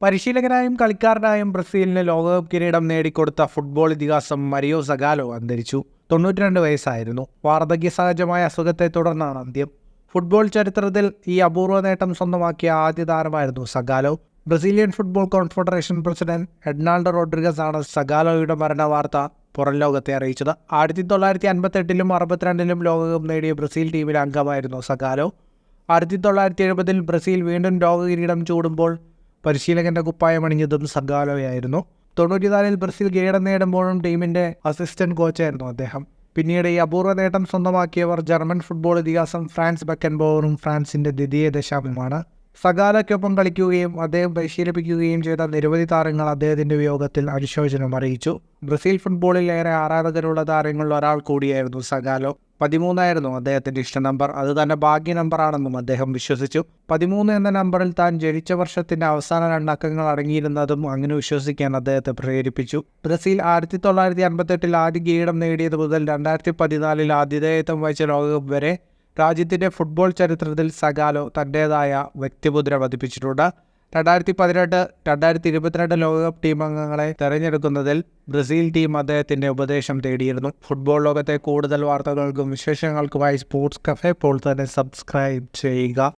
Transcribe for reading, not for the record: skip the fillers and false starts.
പരിശീലകനായും കളിക്കാരനായും ബ്രസീലിന് ലോകകപ്പ് കിരീടം നേടിക്കൊടുത്ത ഫുട്ബോൾ ഇതിഹാസം മരിയോ സഗാലോ അന്തരിച്ചു. 92 വയസ്സായിരുന്നു. വാർദ്ധക്യ സഹജമായ അസുഖത്തെ തുടർന്നാണ് അന്ത്യം. ഫുട്ബോൾ ചരിത്രത്തിൽ ഈ അപൂർവ നേട്ടം സ്വന്തമാക്കിയ ആദ്യ താരമായിരുന്നു Zagallo. Brazilian football confederation president Ednaldo Rodrigues ആണ് സഗാലോയുടെ മരണ വാർത്ത പുറം ലോകത്തെ അറിയിച്ചത്. 1958-ലും 62-ലും ലോകകപ്പ് നേടിയ ബ്രസീൽ ടീമിലെ അംഗമായിരുന്നു സഗാലോ. 1970-ൽ ബ്രസീൽ വീണ്ടും ലോക കിരീടം ചൂടുമ്പോൾ പരിശീലകന്റെ കുപ്പായമണിഞ്ഞതും സഗാലോയായിരുന്നു. 94-ൽ ബ്രസീൽ കിരീടം നേടുമ്പോഴും ടീമിന്റെ അസിസ്റ്റന്റ് കോച്ചായിരുന്നു അദ്ദേഹം. പിന്നീട് ഈ അപൂർവ നേട്ടം സ്വന്തമാക്കിയവർ ജർമ്മൻ ഫുട്ബോൾ ഇതിഹാസം ഫ്രാൻസ് ബെക്കൻബൗറും ഫ്രാൻസിന്റെ ദ്വിതീയ ദശാബ്ദമാണ്. സഗാലോയ്ക്കൊപ്പം കളിക്കുകയും അദ്ദേഹം പരിശീലിപ്പിക്കുകയും ചെയ്ത നിരവധി താരങ്ങൾ അദ്ദേഹത്തിന്റെ വിയോഗത്തിൽ അനുശോചനം അറിയിച്ചു. ബ്രസീൽ ഫുട്ബോളിൽ ഏറെ ആരാധകരുള്ള താരങ്ങളിൽ ഒരാൾ കൂടിയായിരുന്നു സഗാലോ. 13 അദ്ദേഹത്തിന്റെ ഇഷ്ട നമ്പർ. അത് തന്നെ ഭാഗ്യ നമ്പറാണെന്നും അദ്ദേഹം വിശ്വസിച്ചു. 13 എന്ന നമ്പറിൽ താൻ ജനിച്ച വർഷത്തിന്റെ അവസാന 2 അക്കങ്ങൾ അടങ്ങിയിരുന്നതും അങ്ങനെ വിശ്വസിക്കാൻ അദ്ദേഹത്തെ പ്രേരിപ്പിച്ചു. ബ്രസീൽ 1958-ൽ ആദ്യ കിരീടം നേടിയത് മുതൽ 2014-ൽ ആതിഥേയത്വം വഹിച്ച ലോകകപ്പ് വരെ രാജ്യത്തിന്റെ ഫുട്ബോൾ ചരിത്രത്തിൽ സഗാലോ തൻ്റേതായ വ്യക്തിമുദ്ര പതിപ്പിച്ചിട്ടുണ്ട്. 2018-2022 ലോകകപ്പ് ടീം അംഗങ്ങളെ തെരഞ്ഞെടുക്കുന്നതിൽ ബ്രസീൽ ടീം അദ്ദേഹത്തിന്റെ ഉപദേശം തേടിയിരുന്നു. ഫുട്ബോൾ ലോകത്തെ കൂടുതൽ വാർത്തകൾക്കും വിശേഷങ്ങൾക്കുമായി സ്പോർട്സ് കഫേ ഇപ്പോൾ തന്നെ സബ്സ്ക്രൈബ് ചെയ്യുക.